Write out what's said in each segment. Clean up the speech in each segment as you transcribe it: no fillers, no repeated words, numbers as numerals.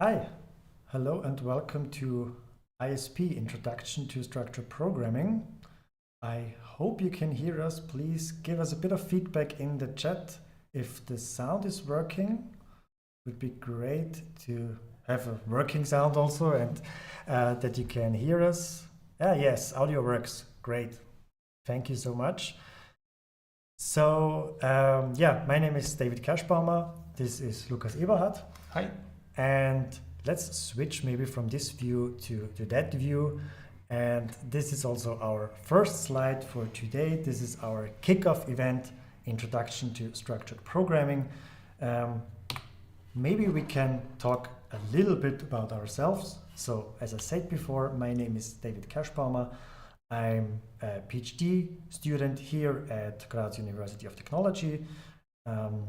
Hi, hello and welcome to ISP Introduction to Structured Programming. I hope you can hear us. Please give us a bit of feedback in the chat if the sound is working. It would be great to have a working sound also and that you can hear us. Yes, audio works. Great. Thank you so much. So my name is David Kerschbaumer. This is Lukas Eberhardt. Hi. And let's switch maybe from this view to that view. And this is also our first slide for today. This is our kickoff event, Introduction to Structured Programming. Maybe we can talk a little bit about ourselves. So as I said before, my name is David Kerschbaumer. I'm a PhD student here at Graz University of Technology.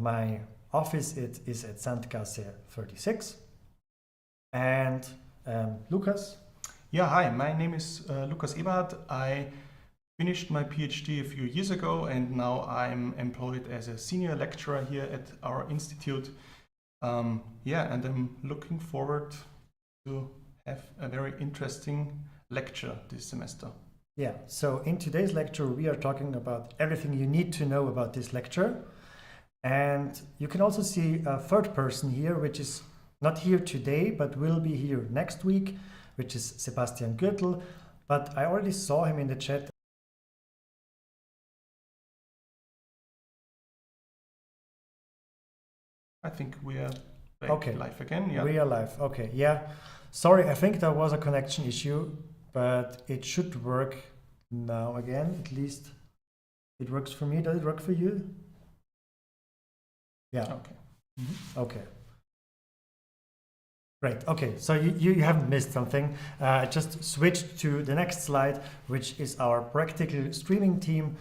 My office is at Sandgasse 36. And Lukas? Yeah, hi, my name is Lukas Eberhardt. I finished my PhD a few years ago and now I'm employed as a senior lecturer here at our institute. And I'm looking forward to have a very interesting lecture this semester. Yeah, so in today's lecture we are talking about everything you need to know about this lecture. And you can also see a third person here, which is not here today, but will be here next week, which is Sebastian Gürtel. But I already saw him in the chat. I think we are back live again. Yeah. We are live. Okay, yeah. Sorry, I think there was a connection issue, but it should work now again. At least it works for me. Does it work for you? Yeah. Okay. Okay. Great. Okay, so you haven't missed something. I just switched to the next slide, which is our practical streaming team.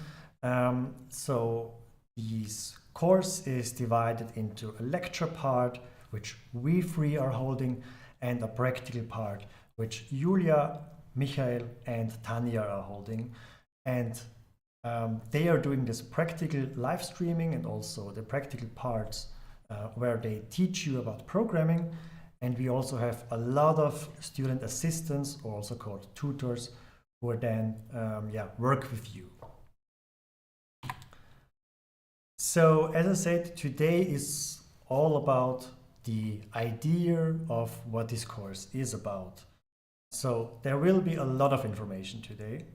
So this course is divided into a lecture part, which we three are holding, and a practical part, which Julia, Michael, and Tanya are holding. And they are doing this practical live streaming and also the practical parts where they teach you about programming. And we also have a lot of student assistants, or also called tutors, who are then work with you. So as I said, today is all about the idea of what this course is about. So there will be a lot of information today,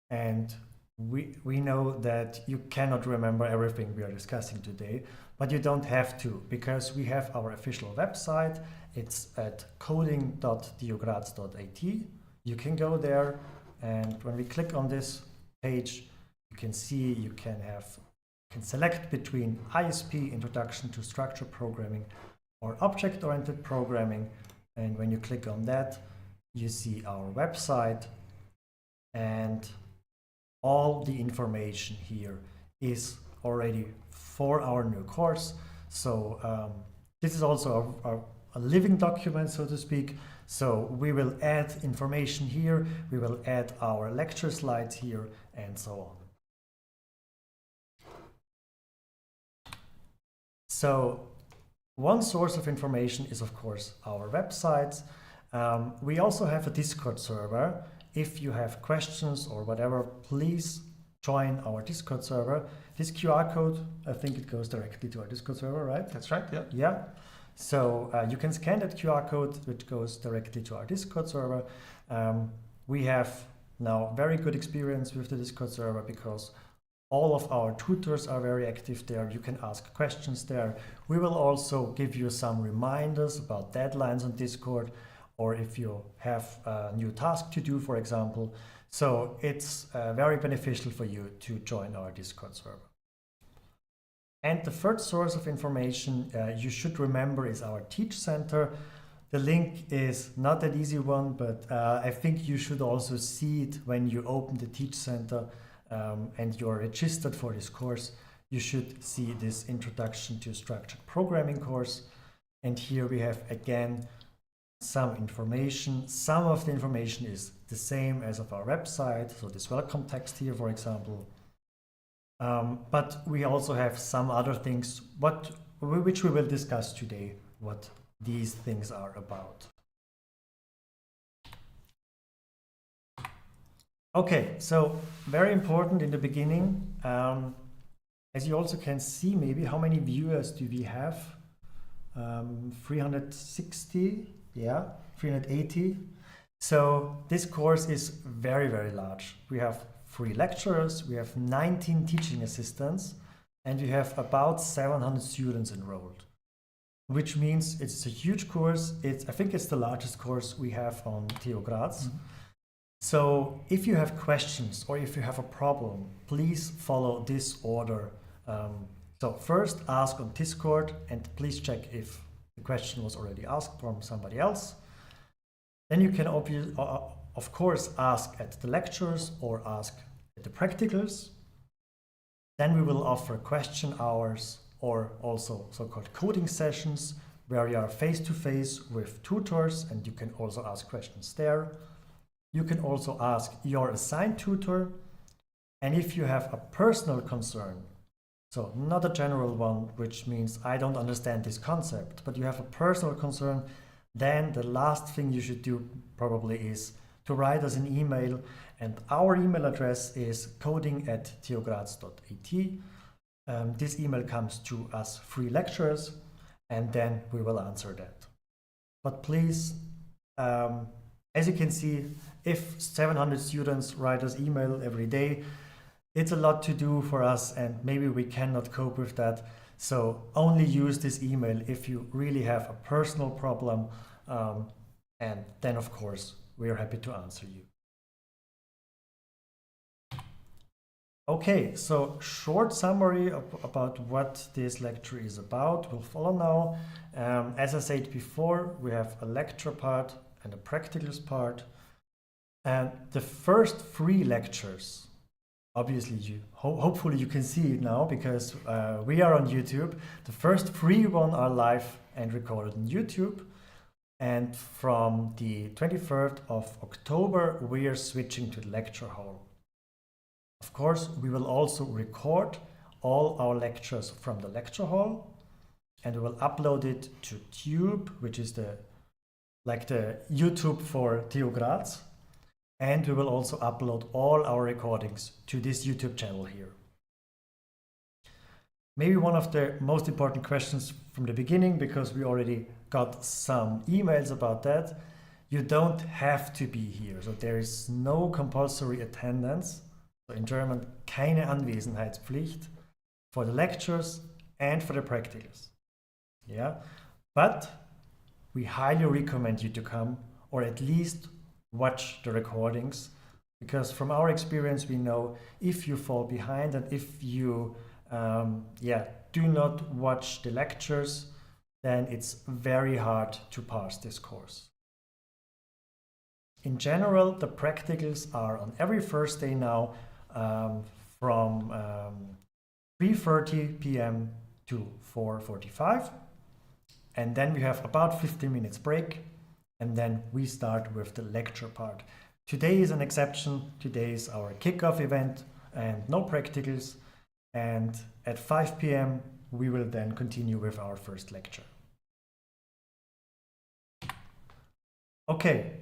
and we know that you cannot remember everything we are discussing today, but you don't have to, because we have our official website. It's at coding.dugraz.at. You can go there, and when we click on this page, you can see you can select between ISP, Introduction to Structured Programming, or Object-Oriented Programming. And when you click on that, you see our website, and all the information here is already for our new course. So this is also a living document, so to speak. So we will add information here, we will add our lecture slides here, and so on. So one source of information is, of course, our websites. We also have a Discord server. If you have questions or whatever, please join our Discord server. This QR code, I think it goes directly to our Discord server, right? That's right, yeah. Yeah. So you can scan that QR code, which goes directly to our Discord server. We have now very good experience with the Discord server because all of our tutors are very active there. You can ask questions there. We will also give you some reminders about deadlines on Discord, or if you have a new task to do, for example. So it's very beneficial for you to join our Discord server. And the third source of information you should remember is our Teach Center. The link is not an easy one, but I think you should also see it when you open the Teach Center and you're registered for this course. You should see this Introduction to Structured Programming course. And here we have, again, some information. Some of the information is the same as of our website. So this welcome text here, for example. But we also have some other things which we will discuss today, what these things are about. Okay, so very important in the beginning, as you also can see, maybe how many viewers do we have? 360, yeah, 380. So this course is very, very large. We have 3 lecturers, we have 19 teaching assistants, and we have about 700 students enrolled, which means it's a huge course. I think it's the largest course we have on TU Graz. Mm-hmm. So if you have questions or if you have a problem, please follow this order. So first ask on Discord and please check if the question was already asked from somebody else. Then you can of course ask at the lectures or ask at the practicals. Then we will offer question hours or also so-called coding sessions where you are face-to-face with tutors and you can also ask questions there. You can also ask your assigned tutor, and if you have a personal concern, so not a general one, which means I don't understand this concept, but you have a personal concern, then the last thing you should do probably is to write us an email, and our email address is coding@tugraz.at. This email comes to us 3 lecturers, and then we will answer that. But please, as you can see, if 700 students write us email every day, it's a lot to do for us and maybe we cannot cope with that. So only use this email if you really have a personal problem. And then of course, we are happy to answer you. Okay, so short summary about what this lecture is about will follow now. As I said before, we have a lecture part and a practicals part. And the first 3 lectures, obviously hopefully you can see it now because we are on YouTube. The first 3 are live and recorded on YouTube. And from the 23rd of October, we are switching to the lecture hall. Of course, we will also record all our lectures from the lecture hall and we will upload it to Tube, which is the YouTube for TU Graz. And we will also upload all our recordings to this YouTube channel here. Maybe one of the most important questions from the beginning, because we already got some emails about that, you don't have to be here. So there is no compulsory attendance. So in German, keine Anwesenheitspflicht for the lectures and for the practicals. Yeah, but we highly recommend you to come or at least watch the recordings, because from our experience we know if you fall behind and if you do not watch the lectures, then it's very hard to pass this course. In general, the practicals are on every first day now from 3:30 p.m. to 4:45, and then we have about 15 minutes break. And then we start with the lecture part. Today is an exception. Today is our kickoff event and no practicals. And at 5 p.m. we will then continue with our first lecture. Okay,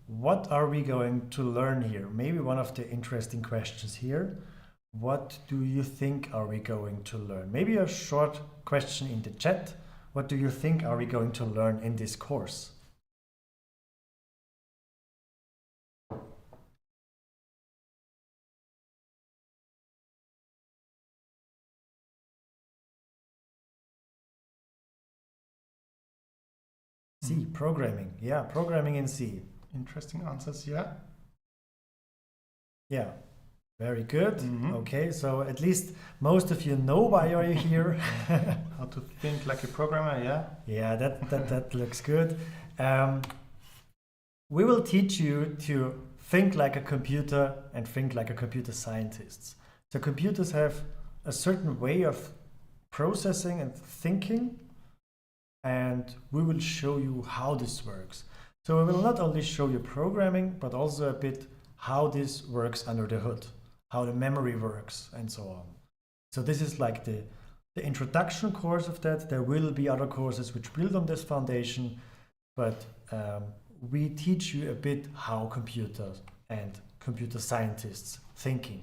what are we going to learn here? Maybe one of the interesting questions here. What do you think are we going to learn? Maybe a short question in the chat. What do you think are we going to learn in this course? C, programming. Yeah, programming in C. Interesting answers, yeah. Yeah, very good. Okay, so at least most of you know why you're here. How to think like a programmer, yeah. Yeah, that looks good. We will teach you to think like a computer and think like a computer scientist. So computers have a certain way of processing and thinking, and we will show you how this works. So we will not only show you programming, but also a bit how this works under the hood, how the memory works, and so on. So this is like the the introduction course of that. There will be other courses which build on this foundation, but we teach you a bit how computers and computer scientists thinking.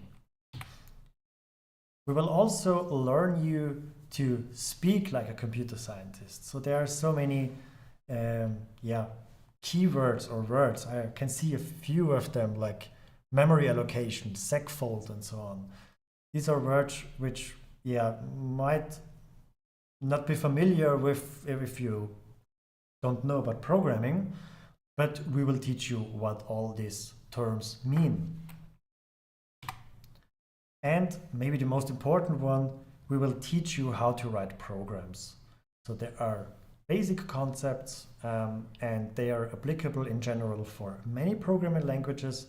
We will also learn you to speak like a computer scientist. So there are so many keywords or words. I can see a few of them, like memory allocation, segfault, and so on. These are words which might not be familiar with if you don't know about programming, but we will teach you what all these terms mean. And maybe the most important one, we will teach you how to write programs. So there are basic concepts and they are applicable in general for many programming languages.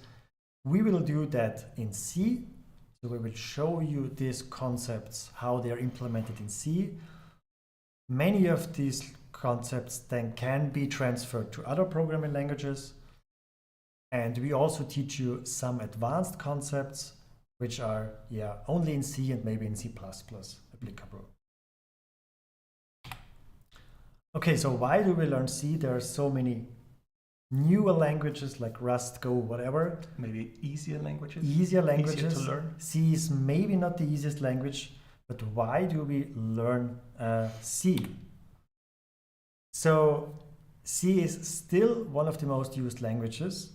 We will do that in C. So we will show you these concepts, how they are implemented in C. Many of these concepts then can be transferred to other programming languages. And we also teach you some advanced concepts which are only in C and maybe in C++ applicable. Okay, so why do we learn C? There are so many newer languages like Rust, Go, whatever. Maybe easier languages? Easier languages. Easier to learn? C is maybe not the easiest language, but why do we learn C? So C is still one of the most used languages.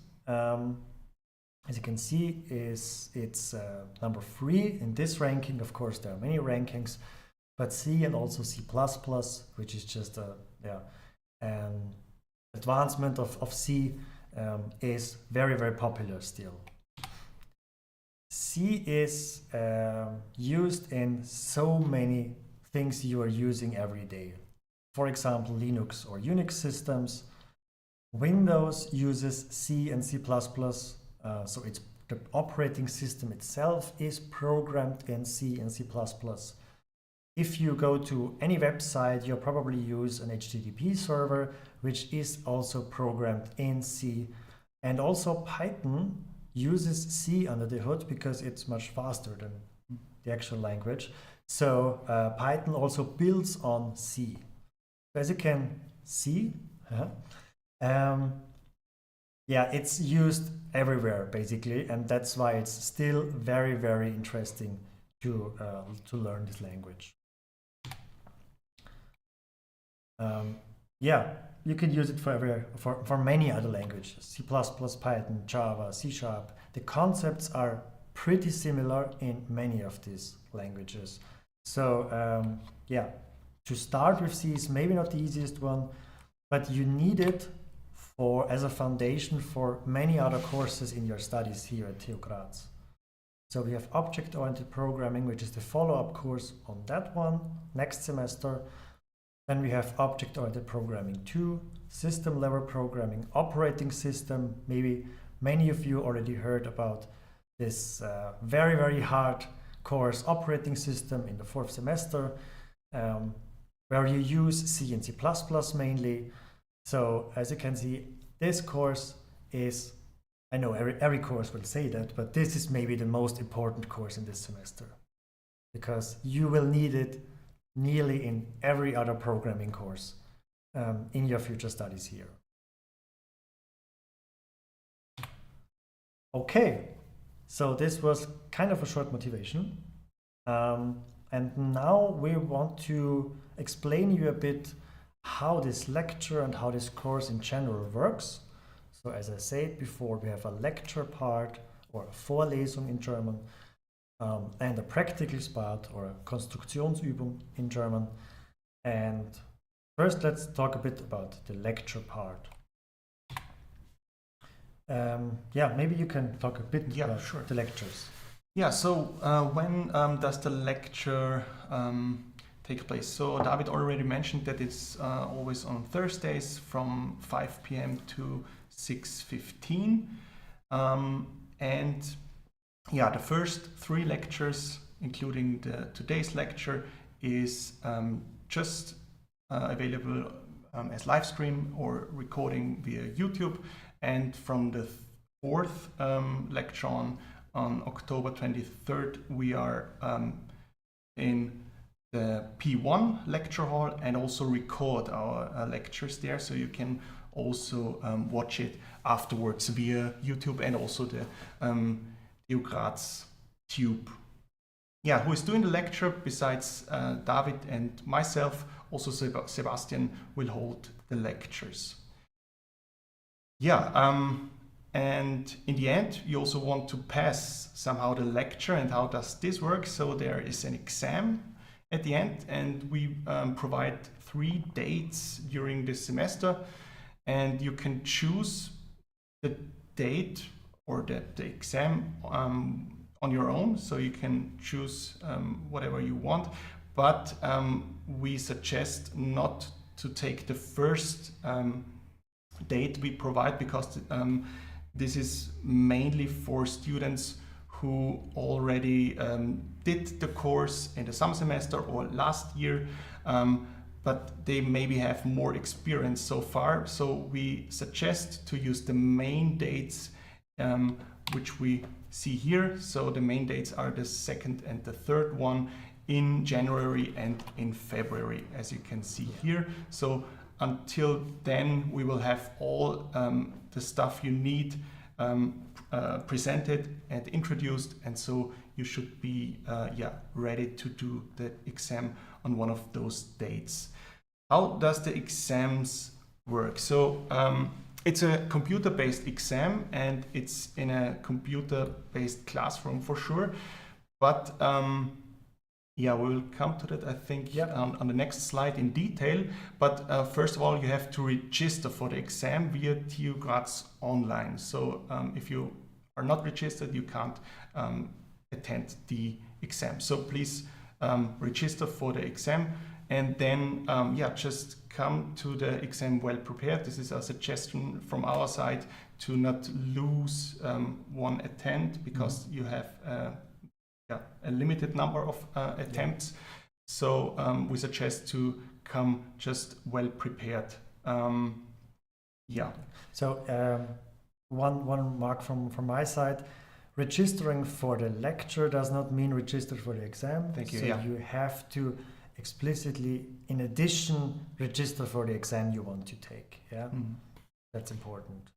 As you can see, it's number 3 in this ranking. Of course, there are many rankings, but C and also C++, which is just an advancement of C, is very, very popular still. C is used in so many things you are using every day. For example, Linux or Unix systems. Windows uses C and C++. So it's the operating system itself is programmed in C and C++. If you go to any website, you'll probably use an HTTP server, which is also programmed in C. And also Python uses C under the hood because it's much faster than the actual language. So Python also builds on C. As you can see, it's used everywhere basically, and that's why it's still very, very interesting to learn this language. You can use it for many other languages: C++, Python, Java, C#. The concepts are pretty similar in many of these languages. So to start with C is maybe not the easiest one, but you need it as a foundation for many other courses in your studies here at TU Graz. So we have object-oriented programming, which is the follow-up course on that one next semester. Then we have object-oriented programming 2, system-level programming, operating system. Maybe many of you already heard about this very, very hard course, operating system, in the 4th semester, where you use C and C++ mainly. So as you can see, this course is, I know every course will say that, but this is maybe the most important course in this semester, because you will need it nearly in every other programming course in your future studies here. Okay, so this was kind of a short motivation. And now we want to explain you a bit how this lecture and how this course in general works. So as I said before, we have a lecture part, or a Vorlesung in German, and a practicals part, or a Konstruktionsübung in German. And first let's talk a bit about the lecture part. Maybe you can talk a bit about the lectures. Yeah, so when does the lecture take place? So David already mentioned that it's always on Thursdays from 5 p.m. to 6:15. The first 3 lectures, including today's lecture, is just available as live stream or recording via YouTube. And from the 4th lecture on October 23rd, we are in the P1 lecture hall and also record our lectures there, so you can also watch it afterwards via YouTube and also the TU Graz Tube. Yeah, who is doing the lecture besides David and myself? Also Sebastian will hold the lectures. Yeah, and in the end, you also want to pass somehow the lecture. And how does this work? So there is an exam at the end, and we provide 3 dates during this semester, and you can choose the date or the exam on your own. So you can choose whatever you want, but we suggest not to take the first date we provide, because this is mainly for students who already did the course in the summer semester or last year, but they maybe have more experience so far. So we suggest to use the main dates which we see here. So the main dates are the 2nd and the 3rd one in January and in February, as you can see here. So until then, we will have all the stuff you need presented and introduced, and so you should be ready to do the exam on one of those dates. How does the exams work? So it's a computer-based exam, and it's in a computer-based classroom for sure, but yeah, we will come to that, I think, on the next slide in detail. But first of all, you have to register for the exam via TU Graz Online. So if you are not registered, you can't attend the exam. So please register for the exam, and then just come to the exam well prepared. This is a suggestion from our side to not lose one attempt, because you have a limited number of attempts. So we suggest to come just well prepared. So one mark from my side: registering for the lecture does not mean register for the exam. Thank you. So you have to explicitly, in addition, register for the exam you want to take. That's important.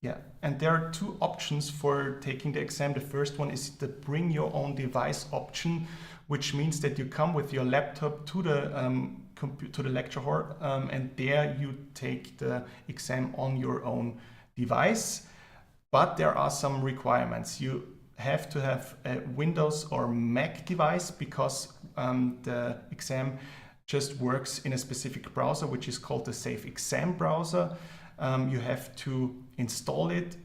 Yeah, and there are 2 options for taking the exam. The first one is the bring your own device option, which means that you come with your laptop to the lecture hall, and there you take the exam on your own device. But there are some requirements. You have to have a Windows or Mac device, because the exam just works in a specific browser, which is called the Safe Exam browser. You have to install it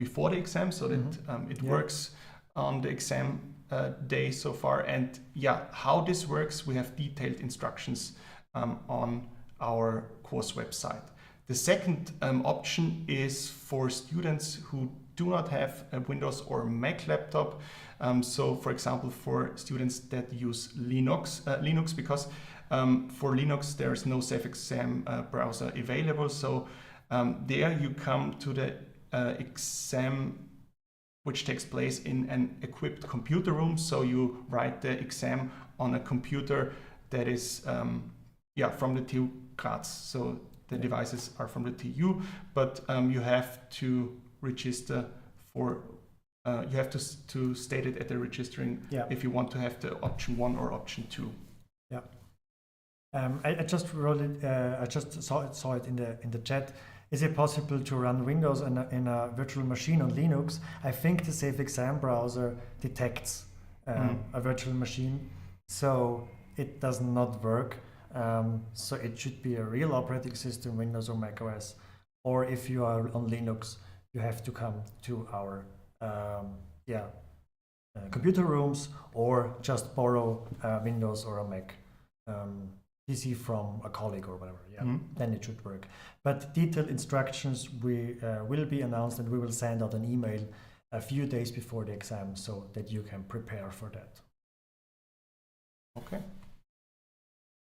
before the exam, so that it works on the exam day so far. And how this works, we have detailed instructions on our course website. The second option is for students who do not have a Windows or Mac laptop. So for example, for students that use Linux, because for Linux there is no Safe Exam browser available. So there you come to the exam, which takes place in an equipped computer room. So you write the exam on a computer that is from the TU Graz. So the devices are from the TU, but you have to register for. You have to state it at the registering if you want to have the option 1 or option 2. Yeah. I just wrote it. I just saw it in the chat. Is it possible to run Windows in a virtual machine on Linux? I think the Safe Exam browser detects a virtual machine, so it does not work. So it should be a real operating system, Windows or Mac OS. Or if you are on Linux, you have to come to our computer rooms, or just borrow Windows or a Mac PC from a colleague or whatever. Then it should work. But detailed instructions will be announced, and we will send out an email a few days before the exam, so that you can prepare for that.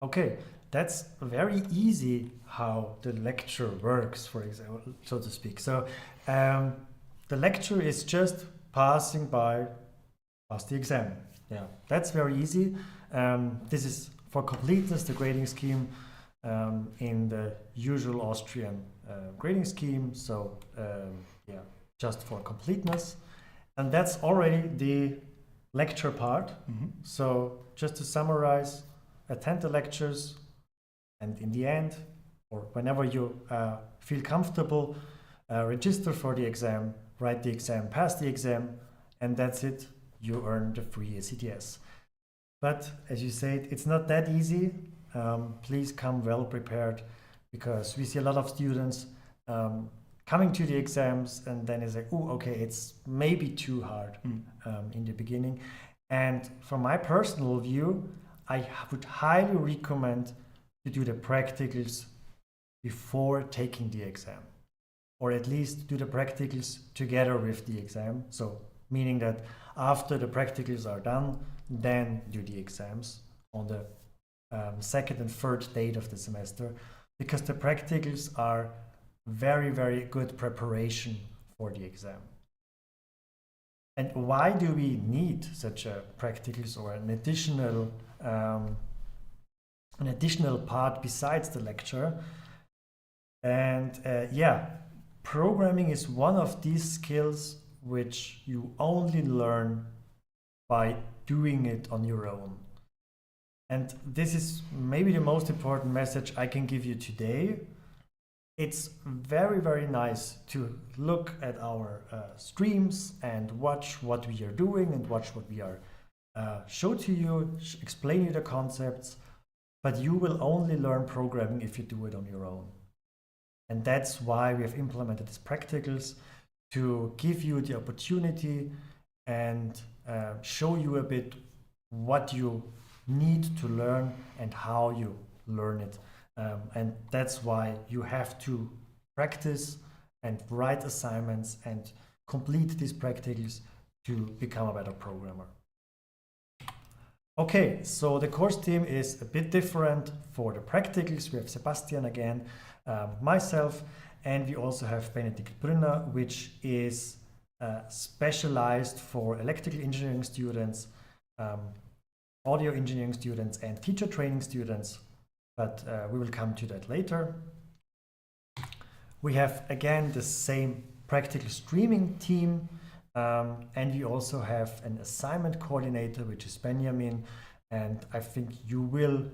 Okay, that's very easy how the lecture works, for example, so to speak. So the lecture is just pass the exam. Yeah, that's very easy. This is for completeness, the grading scheme in the usual Austrian grading scheme. So yeah, just for completeness. And that's already the lecture part. So just to summarize, attend the lectures, and in the end, or whenever you feel comfortable, register for the exam, write the exam, pass the exam, and that's it. You earn the free ACTS. But as you said, it's not that easy. Please come well prepared, because we see a lot of students coming to the exams and then it's like, oh, okay, it's maybe too hard in the beginning. And from my personal view, I would highly recommend to do the practicals before taking the exam, or at least do the practicals together with the exam. So meaning that after the practicals are done, then do the exams on the second and third date of the semester, because the practicals are very, very good preparation for the exam. And why do we need such a practicals or an additional part besides the lecture? And yeah, programming is one of these skills which you only learn by doing it on your own. And this is maybe the most important message I can give you today. It's very, very nice to look at our streams and watch what we are doing and watch what we are show to you, explain you the concepts, but you will only learn programming if you do it on your own. And that's why we have implemented these practicals, to give you the opportunity and show you a bit what you need to learn and how you learn it. And that's why you have to practice and write assignments and complete these practicals to become a better programmer. Okay, so the course team is a bit different for the practicals. We have Sebastian again, myself, and we also have Benedikt Brünner, which is specialized for electrical engineering students, audio engineering students, and teacher training students. But we will come to that later. We have again the same practical streaming team, and we also have an assignment coordinator, which is Benjamin, and I think you will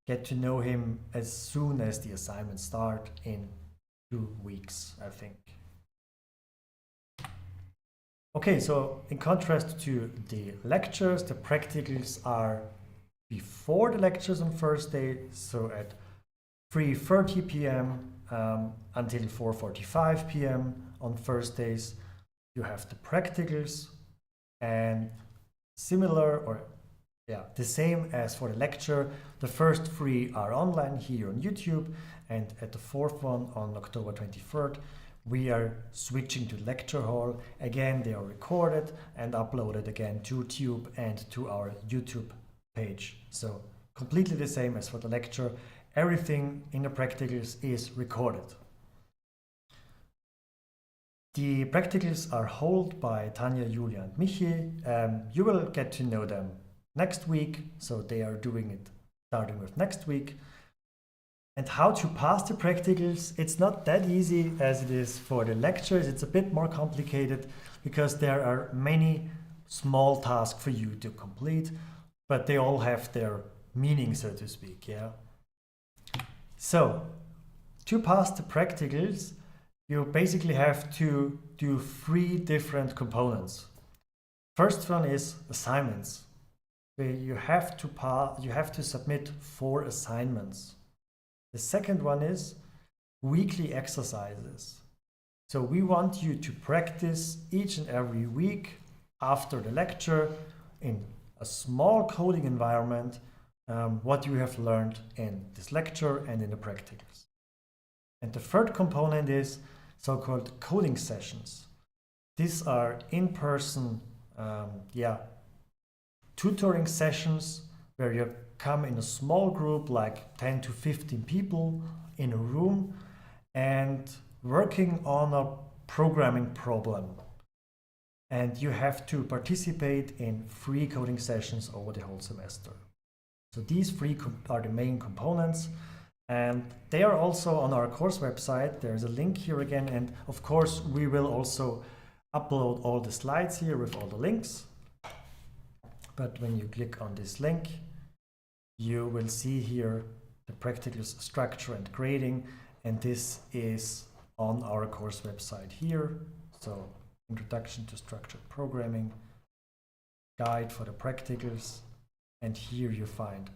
get to know him as soon as the assignments start in 2 weeks, I think. Okay, so in contrast to the lectures, the practicals are before the lectures on Thursday, so at 3:30 p.m. Until 4:45 p.m. on Thursdays. You have the practicals, and similar, or the same as for the lecture, the first 3 are online here on YouTube, and at the 4th one on October 23rd, we are switching to lecture hall. Again, they are recorded and uploaded again to Tube and to our YouTube page. So completely the same as for the lecture. Everything in the practicals is recorded. The practicals are held by Tanja, Julia, and Michi. You will get to know them next week, so they are doing it starting with next week. And how to pass the practicals, it's not that easy as it is for the lectures. It's a bit more complicated because there are many small tasks for you to complete, but they all have their meaning, so to speak, yeah? So, to pass the practicals, you basically have to do 3 different components. First one is assignments, where you have to submit 4 assignments. The second one is weekly exercises. So we want you to practice each and every week after the lecture in a small coding environment what you have learned in this lecture and in the practicals. And the third component is so-called coding sessions. These are in-person tutoring sessions where you come in a small group, like 10 to 15 people in a room, and working on a programming problem. and you have to participate in 3 coding sessions over the whole semester. So these 3 are the main components, and they are also on our course website. There's a link here again, and of course we will also upload all the slides here with all the links. But when you click on this link, you will see here the practicals structure and grading, and this is on our course website here. So Introduction to Structured Programming, guide for the practicals, and here you find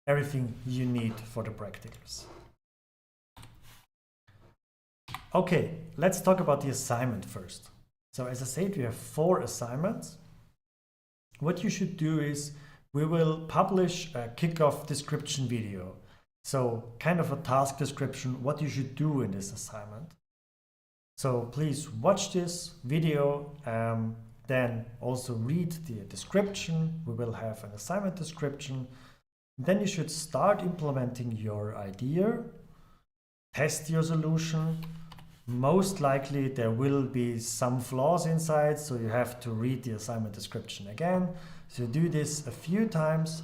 everything you need for the practicals. Okay, let's talk about the assignment first. So as I said, we have 4 assignments. What you should do is we will publish a kickoff description video. So kind of a task description, what you should do in this assignment. So please watch this video, then also read the description. We will have an assignment description. Then you should start implementing your idea, test your solution. Most likely there will be some flaws inside, so you have to read the assignment description again. So do this a few times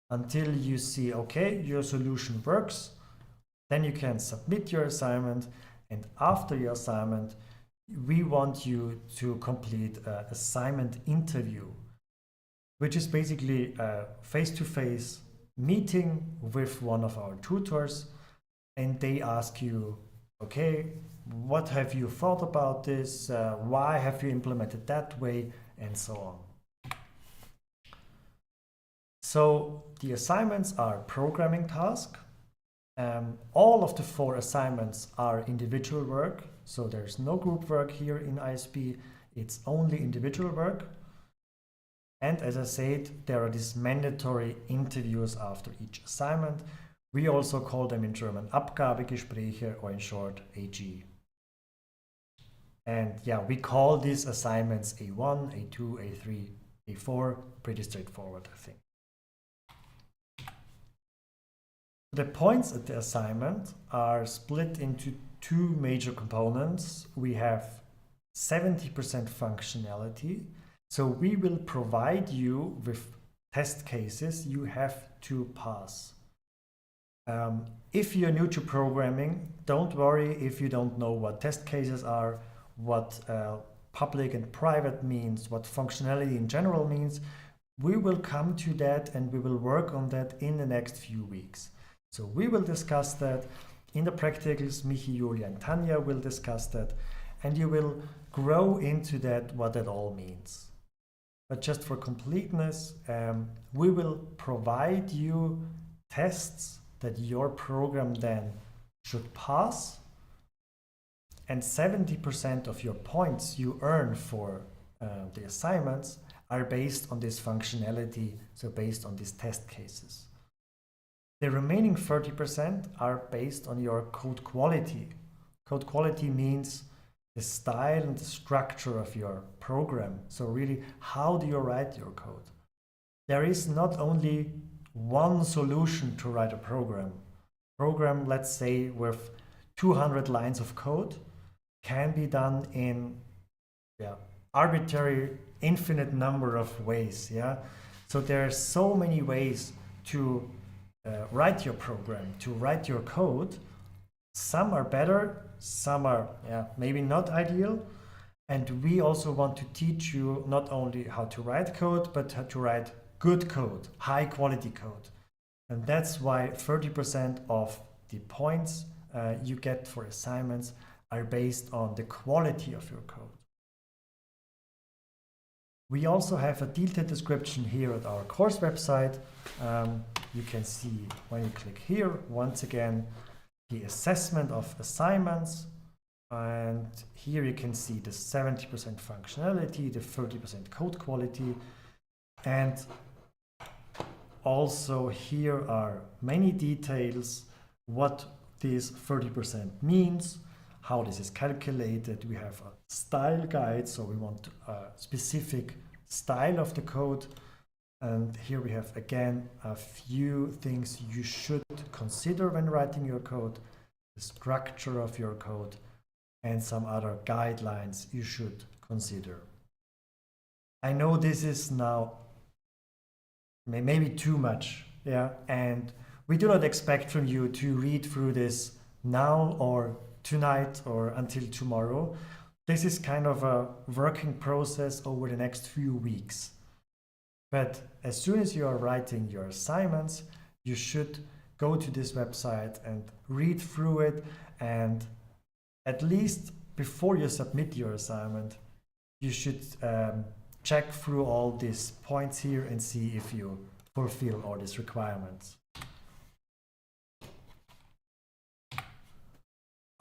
until you see, okay, your solution works. Then you can submit your assignment, and after your assignment, we want you to complete an assignment interview, which is basically a face-to-face meeting with one of our tutors, and they ask you, okay, what have you thought about this? Why have you implemented that way? And so on. So the assignments are programming tasks. All of the 4 assignments are individual work. So there's no group work here in ISP. It's only individual work. And as I said, there are these mandatory interviews after each assignment. We also call them in German Abgabegespräche, or in short AG. And yeah, we call these assignments A1, A2, A3, A4. Pretty straightforward, I think. The points at the assignment are split into 2 major components. We have 70% functionality. So we will provide you with test cases you have to pass. If you're new to programming, don't worry if you don't know what test cases are, what public and private means, what functionality in general means. We will come to that and we will work on that in the next few weeks. So we will discuss that in the practicals. Michi, Julia, and Tanya will discuss that, and you will grow into that, what that all means. But just for completeness, we will provide you tests that your program then should pass, and 70% of your points you earn for the assignments are based on this functionality, so based on these test cases. The remaining 30% are based on your code quality. Code quality means the style and the structure of your program. So really, how do you write your code? There is not only one solution to write a program. Program, let's say, with 200 lines of code can be done in arbitrary, infinite number of ways. So there are so many ways to write your program, to write your code. Some are better, some are maybe not ideal. And we also want to teach you not only how to write code, but how to write good code, high quality code. And that's why 30% of the points you get for assignments are based on the quality of your code. We also have a detailed description here at our course website. You can see when you click here, once again, the assessment of assignments. And here you can see the 70% functionality, the 30% code quality. And also here are many details, what this 30% means, how this is calculated. We have a style guide, so we want a specific style of the code. And here we have again a few things you should consider when writing your code, the structure of your code, and some other guidelines you should consider. I know this is now maybe too much, yeah, and we do not expect from you to read through this now or tonight or until tomorrow. This is kind of a working process over the next few weeks. But as soon as you are writing your assignments, you should go to this website and read through it, and at least before you submit your assignment, you should check through all these points here and see if you fulfill all these requirements.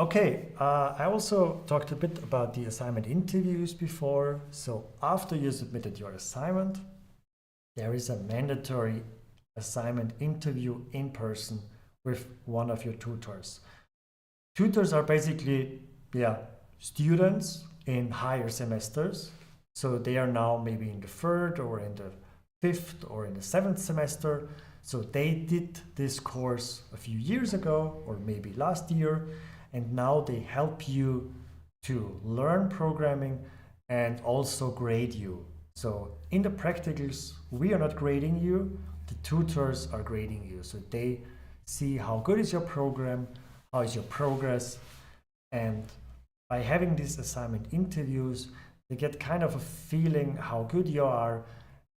Okay, I also talked a bit about the assignment interviews before. So after you submitted your assignment, there is a mandatory assignment interview in person with one of your tutors. Tutors are basically, students in higher semesters. So they are now maybe in the 3rd or in the 5th or in the 7th semester. So they did this course a few years ago or maybe last year, and now they help you to learn programming and also grade you. So in the practicals, we are not grading you, the tutors are grading you. So they see how good is your program, how is your progress, and by having these assignment interviews, they get kind of a feeling how good you are,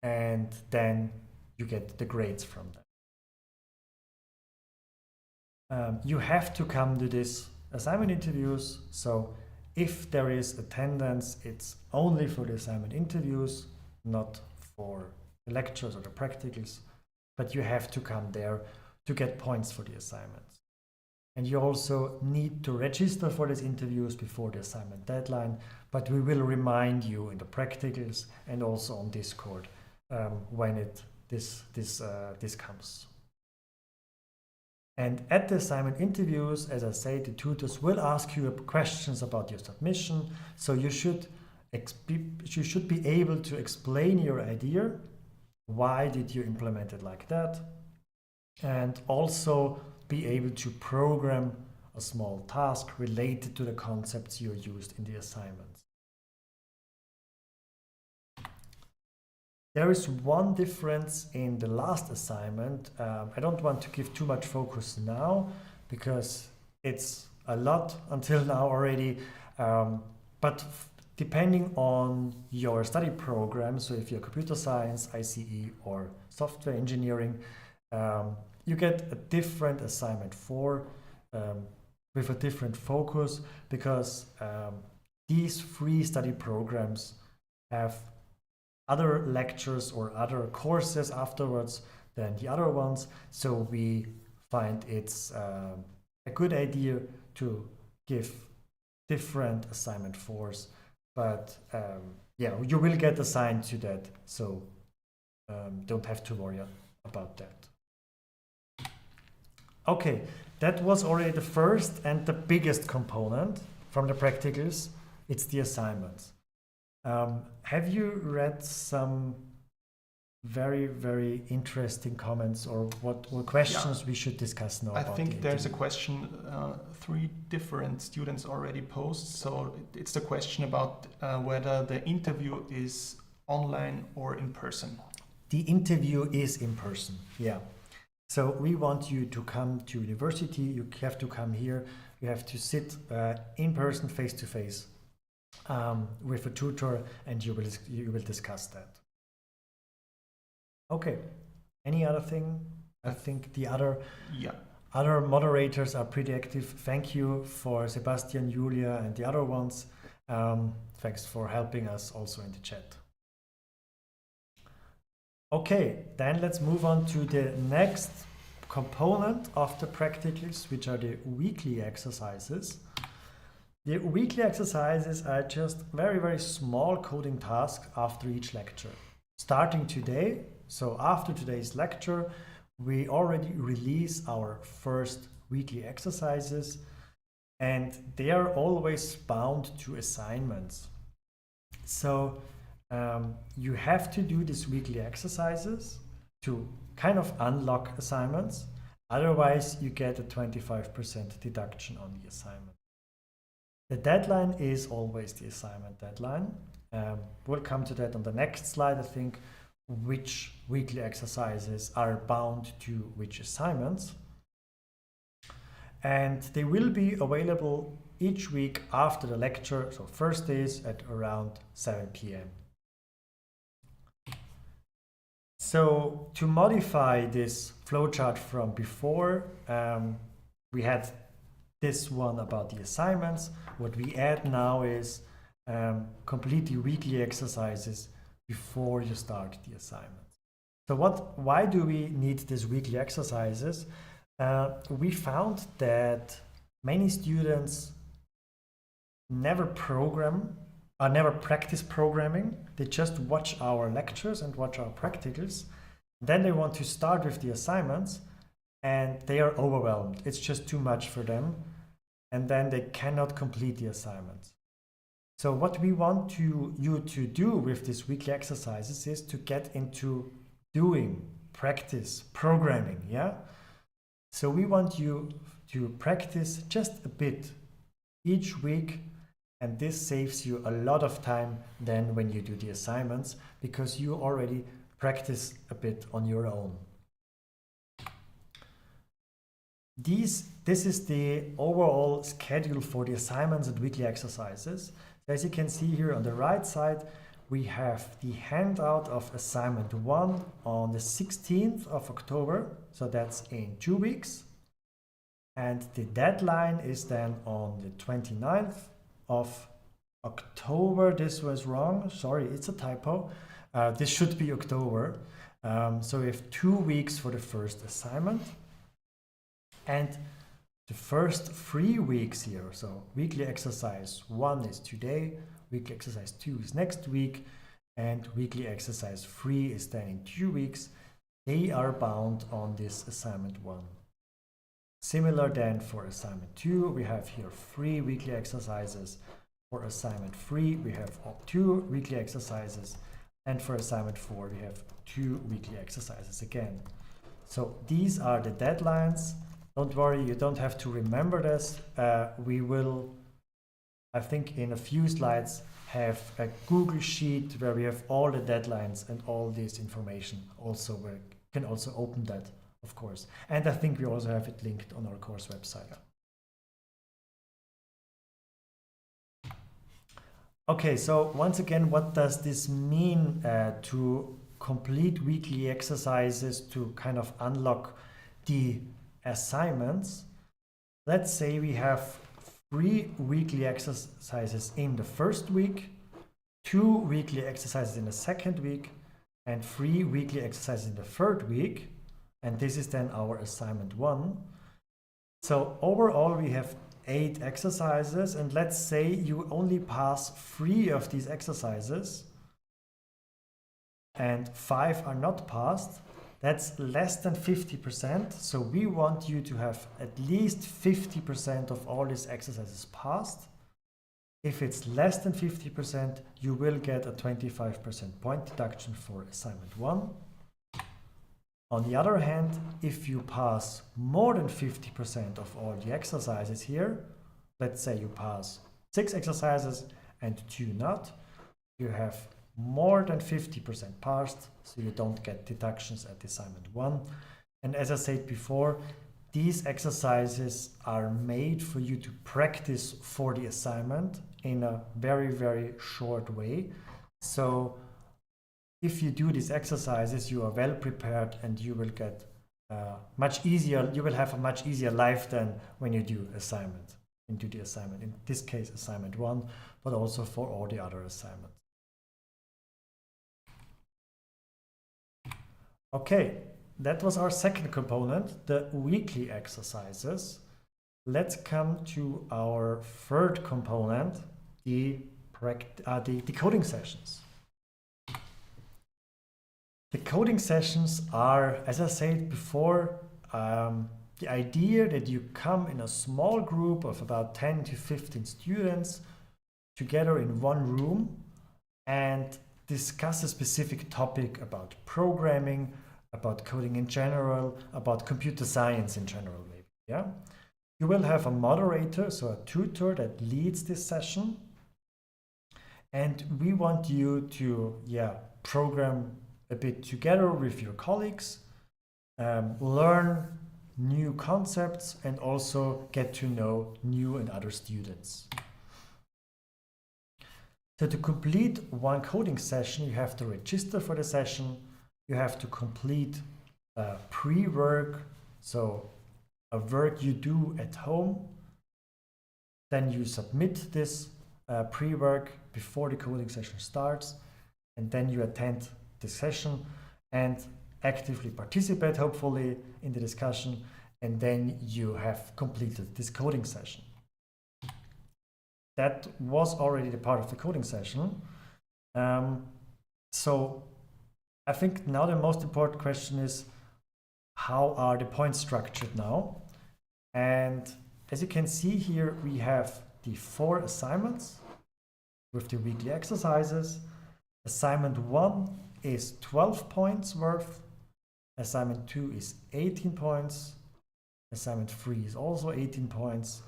and then you get the grades from them. You have to come to these assignment interviews, so if there is attendance, it's only for the assignment interviews, not for the lectures or the practicals, but you have to come there to get points for the assignments. And you also need to register for these interviews before the assignment deadline, but we will remind you in the practicals and also on Discord when this comes. And at the assignment interviews, as I say, the tutors will ask you questions about your submission, so you should be able to explain your idea. Why did you implement it like that? And also be able to program a small task related to the concepts you used in the assignments. There is one difference in the last assignment. I don't want to give too much focus now because it's a lot until now already, but depending on your study program, so if you're computer science, ICE or software engineering, you get a different assignment with a different focus, because these 3 study programs have other lectures or other courses afterwards than the other ones. So we find it's a good idea to give different assignment 4s, but you will get assigned to that, so don't have to worry about that. Okay, that was already the first and the biggest component from the practicals. It's the assignments. Have you read some very, very interesting comments, or what questions we should discuss now? I think there's a question 3 different students already posed. So it's the question about whether the interview is online or in person. The interview is in person, yeah. So we want you to come to university. You have to come here. You have to sit in person, face to face, with a tutor, and you will discuss that. Okay. Any other thing? I think the other moderators are pretty active. Thank you for Sebastian, Julia, and the other ones. Thanks for helping us also in the chat. Okay, then let's move on to the next component of the practicals, which are the weekly exercises. The weekly exercises are just very, very small coding tasks after each lecture. Starting today, so after today's lecture, we already release our first weekly exercises, and they are always bound to assignments. So you have to do these weekly exercises to kind of unlock assignments. Otherwise, you get a 25% deduction on the assignment. The deadline is always the assignment deadline. We'll come to that on the next slide, I think, which weekly exercises are bound to which assignments. And they will be available each week after the lecture, so Thursdays at around 7 p.m. So to modify this flowchart from before, we had this one about the assignments. What we add now is completely weekly exercises before you start the assignment. So why do we need these weekly exercises? We found that many students never practice programming. They just watch our lectures and watch our practicals. Then they want to start with the assignments and they are overwhelmed. It's just too much for them. And then they cannot complete the assignments. So what we want you to do with these weekly exercises is to get into practice programming, yeah? So we want you to practice just a bit each week, and this saves you a lot of time then when you do the assignments, because you already practice a bit on your own. This is the overall schedule for the assignments and weekly exercises. As you can see here on the right side, we have the handout of assignment 1 on the 16th of October, so that's in 2 weeks. And the deadline is then on the 29th of October. This was wrong, sorry, it's a typo. This should be October. So we have 2 weeks for the first assignment. And the first 3 weeks here, so weekly exercise 1 is today, weekly exercise 2 is next week, and weekly exercise 3 is then in 2 weeks. They are bound on this assignment 1. Similar then for assignment 2, we have here 3 weekly exercises. For assignment 3, we have 2 weekly exercises. And for assignment 4, we have 2 weekly exercises again. So these are the deadlines. Don't worry, you don't have to remember this. We will, I think in a few slides, have a Google Sheet where we have all the deadlines and all this information. Also, we can also open that, of course. And I think we also have it linked on our course website. Okay, so once again, what does this mean to complete weekly exercises to kind of unlock the assignments? Let's say we have 3 weekly exercises in the first week, 2 weekly exercises in the second week, and 3 weekly exercises in the third week. And this is then our assignment 1. So overall we have 8 exercises, and let's say you only pass 3 of these exercises and 5 are not passed. That's less than 50%. So we want you to have at least 50% of all these exercises passed. If it's less than 50%, you will get a 25% point deduction for assignment 1. On the other hand, if you pass more than 50% of all the exercises here, let's say you pass 6 exercises and 2 not, you have more than 50% passed, so you don't get deductions at assignment 1. And as I said before, these exercises are made for you to practice for the assignment in a very, very short way. So if you do these exercises, you are well prepared and you will get much easier, you will have a much easier life than when you do assignment, into the assignment. In this case, assignment 1, but also for all the other assignments. Okay, that was our second component, the weekly exercises. Let's come to our third component, the coding sessions. The coding sessions are, as I said before, the idea that you come in a small group of about 10 to 15 students together in one room and discuss a specific topic about programming, about coding in general, about computer science in general, maybe. Yeah, you will have a moderator, so a tutor that leads this session, And we want you to, program a bit together with your colleagues, learn new concepts, and also get to know new and other students. So to complete one coding session, you have to register for the session. You have to complete pre-work, so a work you do at home. Then you submit this pre-work before the coding session starts, and then you attend the session and actively participate, hopefully, in the discussion, and then you have completed this coding session. That was already the part of the coding session. So I think now the most important question is, how are the points structured now? And as you can see here, we have the 4 assignments with the weekly exercises. Assignment 1 is 12 points worth. Assignment 2 is 18 points. Assignment 3 is also 18 points.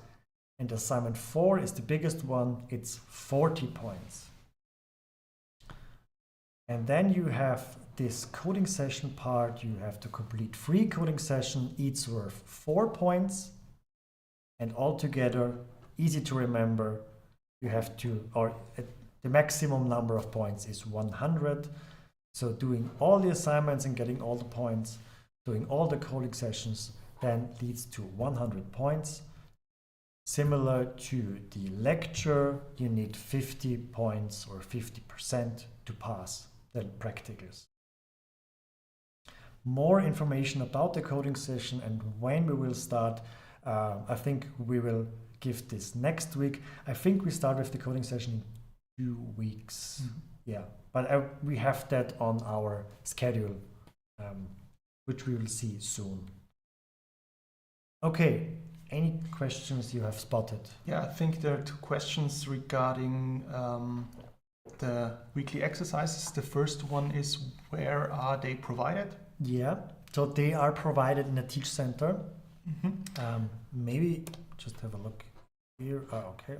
And assignment 4 is the biggest one. It's 40 points. And then you have this coding session part. You have to complete 3 coding sessions, each worth 4 points. And altogether, easy to remember, you have to, or the maximum number of points is 100. So doing all the assignments and getting all the points, doing all the coding sessions, then leads to 100 points. Similar to the lecture, you need 50 points or 50% to pass the practicals. More information about the coding session and when we will start, I think we will give this next week. I think we start with the coding session in 2 weeks. Yeah, but we have that on our schedule, which we will see soon. Okay, any questions you have spotted? Yeah, I think there are 2 questions regarding the weekly exercises. The first one is, where are they provided? Yeah, so they are provided in a Teach Center. Maybe just have a look here. Oh, okay,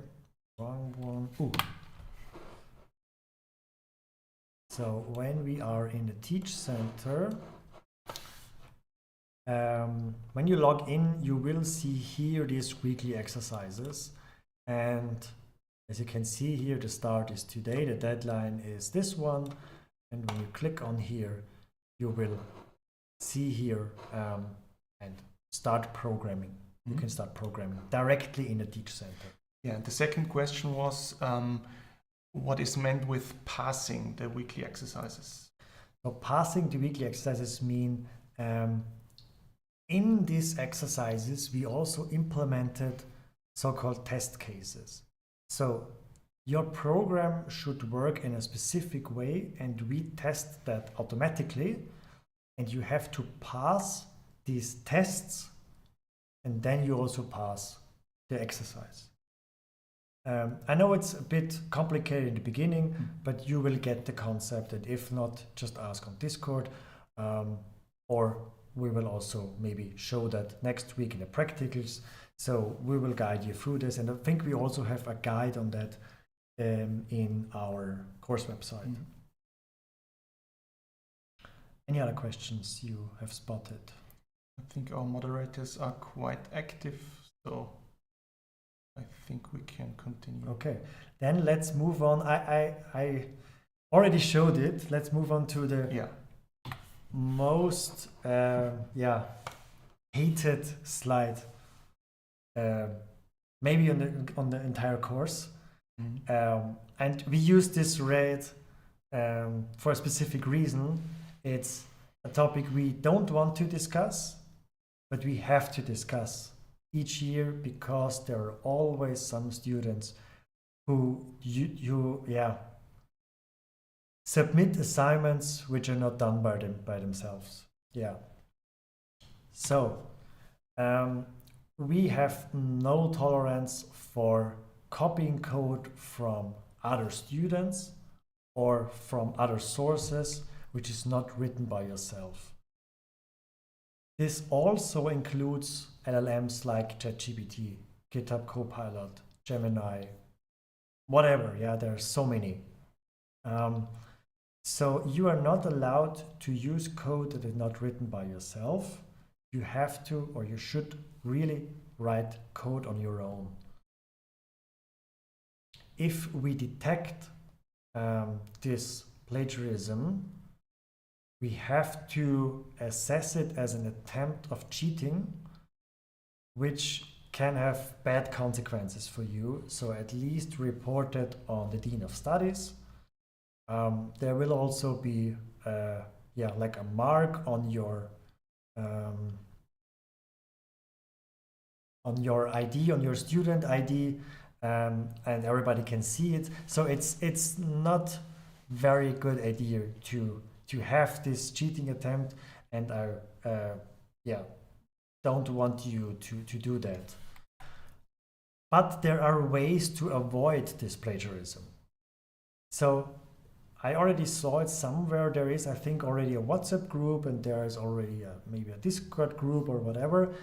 wrong one. Ooh. So when we are in the Teach Center, when you log in, you will see here these weekly exercises. And as you can see here, the start is today, the deadline is this one. And when you click on here, you will see here and start programming. You can start programming directly in the Teach Center. Yeah, the second question was, what is meant with passing the weekly exercises? So passing the weekly exercises mean in these exercises, we also implemented so-called test cases. So your program should work in a specific way, and we test that automatically. And you have to pass these tests, and then you also pass the exercise. I know it's a bit complicated in the beginning, but you will get the concept, and if not, just ask on Discord, or we will also maybe show that next week in the practicals. So we will guide you through this, and I think we also have a guide on that in our course website. Any other questions you have spotted? I think our moderators are quite active, so I think we can continue. Okay, then let's move on. I already showed it. Let's move on to the most hated slide, maybe on the entire course. And we use this red for a specific reason. It's a topic we don't want to discuss, but we have to discuss each year because there are always some students who submit assignments which are not done by themselves. Yeah. So we have no tolerance for copying code from other students or from other sources which is not written by yourself. This also includes LLMs like ChatGPT, GitHub Copilot, Gemini, whatever. Yeah, there are so many. So you are not allowed to use code that is not written by yourself. You have to, or you should really write code on your own. If we detect this plagiarism, we have to assess it as an attempt of cheating, which can have bad consequences for you. So at least report it on the Dean of Studies. There will also be like a mark on your ID, on your student ID, and everybody can see it. So it's not very good idea to have this cheating attempt, and I don't want you to do that. But there are ways to avoid this plagiarism. So I already saw it somewhere. There is, I think, already a WhatsApp group, and there is already maybe a Discord group or whatever.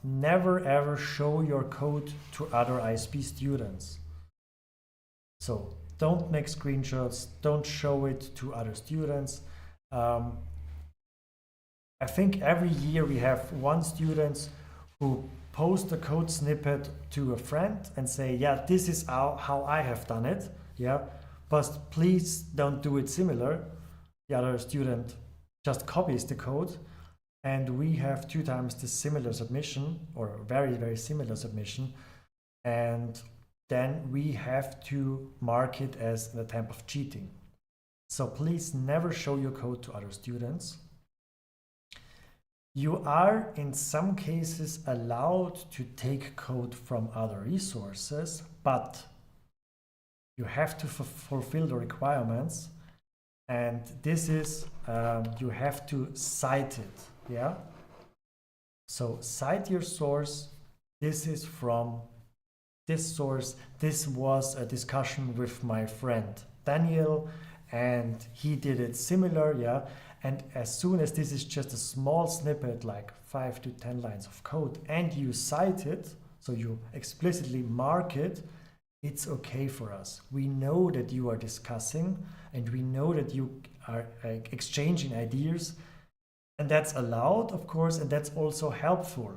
Never ever show your code to other ISP students. So don't make screenshots, don't show it to other students. I think every year we have one student who post a code snippet to a friend and say, yeah, this is how I have done it. Yeah, but please don't do it similar. The other student just copies the code, and we have 2 times the similar submission, or very, very similar submission. And then we have to mark it as an attempt of cheating. So please never show your code to other students. You are in some cases allowed to take code from other resources, but you have to fulfill the requirements, and this is you have to cite it. Yeah, so cite your source. This is from this source. This was a discussion with my friend Daniel, and he did it similar. Yeah, and as soon as this is just a small snippet, like 5 to 10 lines of code, and you cite it, so you explicitly mark it, it's okay for us. We know that you are discussing, and we know that you are exchanging ideas, and that's allowed, of course, and that's also helpful.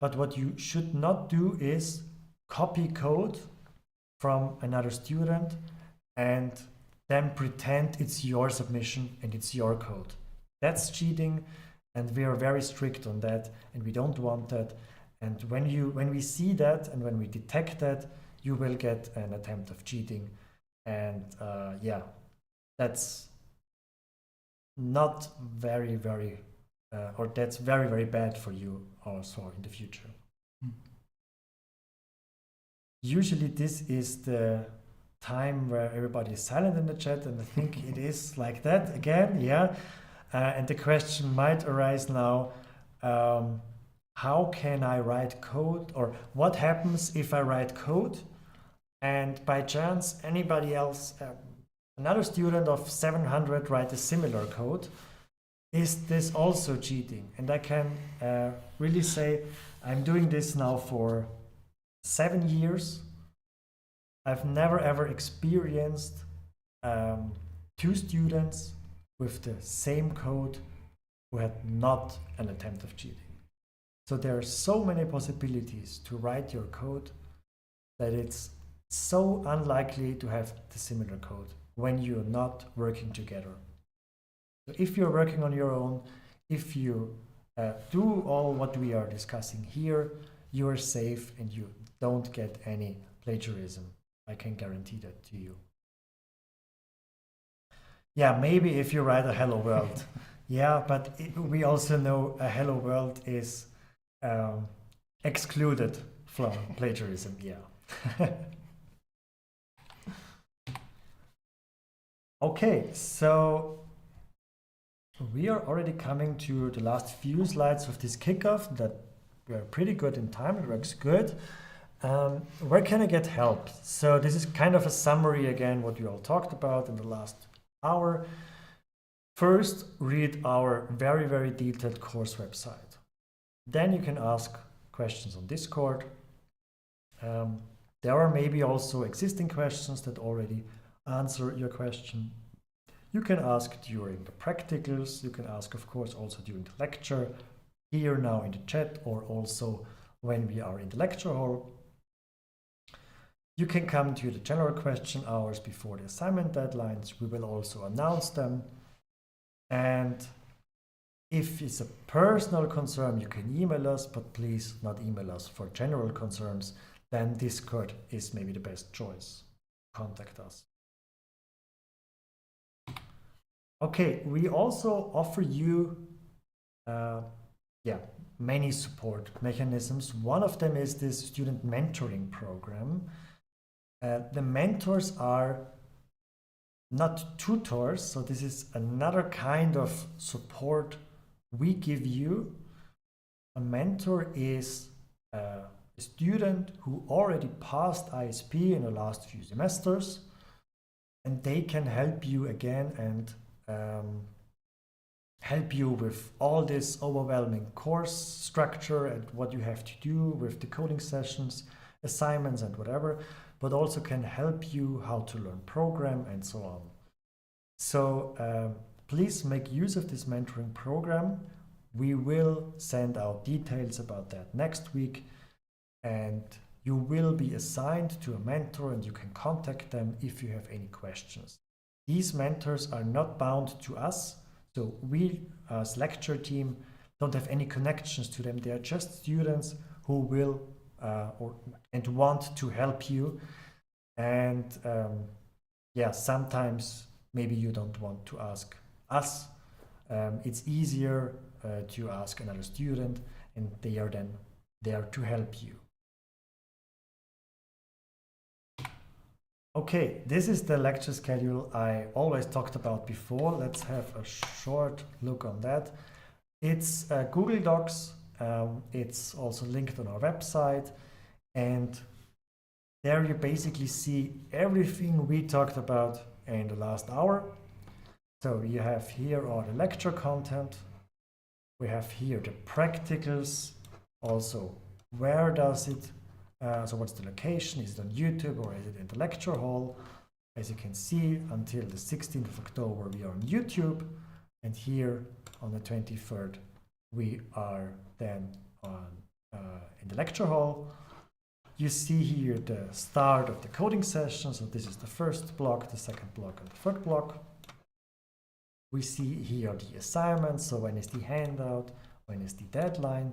But what you should not do is copy code from another student and then pretend it's your submission and it's your code. That's cheating, and we are very strict on that, and we don't want that. And when we see that and when we detect that, you will get an attempt of cheating, and that's not very, very, or that's very, very bad for you also in the future. Usually this is the time where everybody is silent in the chat, and I think it is like that again, yeah. And the question might arise now, how can I write code, or what happens if I write code and by chance anybody else, another student of 700 write a similar code? Is this also cheating? And I can really say I'm doing this now for 7 years. I've never ever experienced 2 students with the same code who had not an attempt of cheating. So there are so many possibilities to write your code that it's so unlikely to have the similar code when you're not working together. So if you're working on your own, if you do all what we are discussing here, you are safe and you don't get any plagiarism. I can guarantee that to you. Yeah, maybe if you write a hello world. Yeah, but we also know a hello world is excluded from plagiarism. Yeah. Okay, so we are already coming to the last few slides of this kickoff. That we are pretty good in time. It works good. Where can I get help? So this is kind of a summary again, what we all talked about in the last hour. First, read our very, very detailed course website. Then you can ask questions on Discord. There are maybe also existing questions that already answer your question. You can ask during the practicals, you can ask, of course, also during the lecture, here now in the chat, or also when we are in the lecture hall. You can come to the general question hours before the assignment deadlines. We will also announce them. And if it's a personal concern, you can email us, but please not email us for general concerns. Then Discord is maybe the best choice. Contact us. Okay, we also offer you many support mechanisms. One of them is this student mentoring program. The mentors are not tutors, so this is another kind of support we give you. A mentor is a student who already passed ISP in the last few semesters, and they can help you again and help you with all this overwhelming course structure and what you have to do with the coding sessions, assignments and whatever, but also can help you how to learn program and so on. So please make use of this mentoring program. We will send out details about that next week, and you will be assigned to a mentor and you can contact them if you have any questions. These mentors are not bound to us, so we as lecture team don't have any connections to them. They are just students who will and want to help you. And sometimes maybe you don't want to ask us. It's easier to ask another student, and they are then there to help you. Okay, this is the lecture schedule I always talked about before. Let's have a short look on that. It's Google Docs. It's also linked on our website, and there you basically see everything we talked about in the last hour. So you have here all the lecture content. We have here the practicals. Also, where does it so what's the location? Is it on YouTube or is it in the lecture hall? As you can see, until the 16th of October, we are on YouTube. And here on the 23rd, we are then on in the lecture hall. You see here the start of the coding session. So this is the first block, the second block, and the third block. We see here the assignments. So when is the handout? When is the deadline?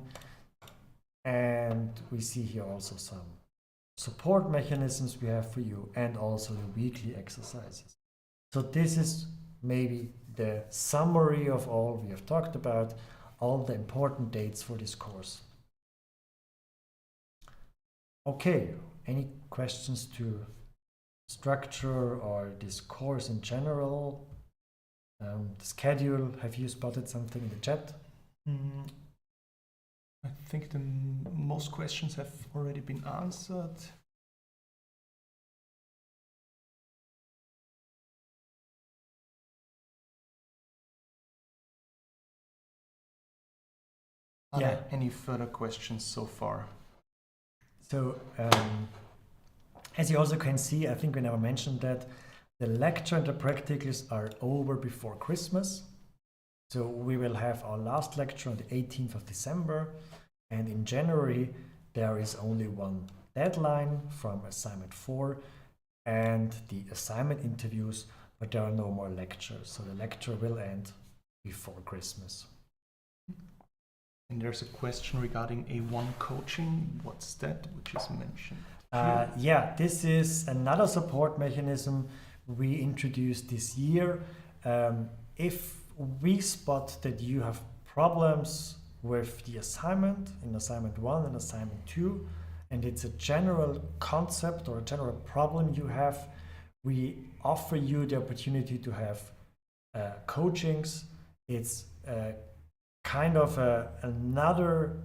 And we see here also some support mechanisms we have for you, and also the weekly exercises. So this is maybe the summary of all we have talked about, all the important dates for this course. Okay, any questions to structure or this course in general? The schedule, have you spotted something in the chat? I think most questions have already been answered. Are there any further questions so far? So, as you also can see, I think we never mentioned that the lecture and the practicals are over before Christmas. So we will have our last lecture on the 18th of December, and in January there is only one deadline from assignment 4 and the assignment interviews, but there are no more lectures. So the lecture will end before Christmas. And there's a question regarding A1 coaching. What's that, which is mentioned? Yeah, this is another support mechanism we introduced this year. If we spot that you have problems with the assignment in assignment 1 and assignment 2, and it's a general concept or a general problem you have, we offer you the opportunity to have coachings. It's kind of another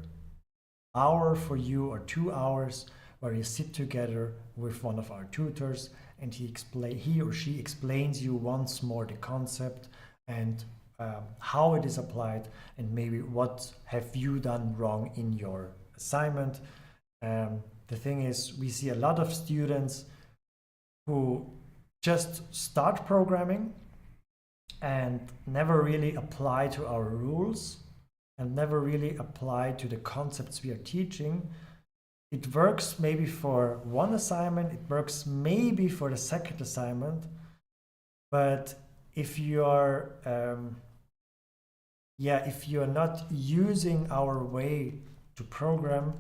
hour for you, or 2 hours, where you sit together with one of our tutors, and he or she explains you once more the concept and how it is applied, and maybe what have you done wrong in your assignment. The thing is, we see a lot of students who just start programming and never really apply to our rules and never really apply to the concepts we are teaching, it works maybe for one assignment, it works maybe for the second assignment, but if you are if you are not using our way to program,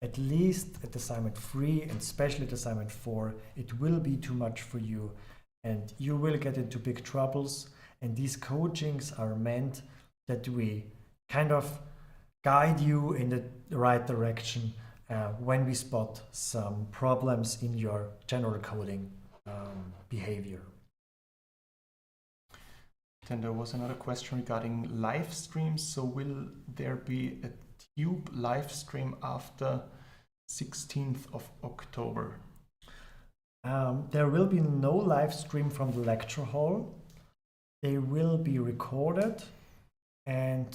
at least at assignment 3 and especially at assignment 4, it will be too much for you and you will get into big troubles. And these coachings are meant that we kind of guide you in the right direction when we spot some problems in your general coding behavior. Then there was another question regarding live streams. So will there be a Tube live stream after 16th of October? There will be no live stream from the lecture hall. They will be recorded, and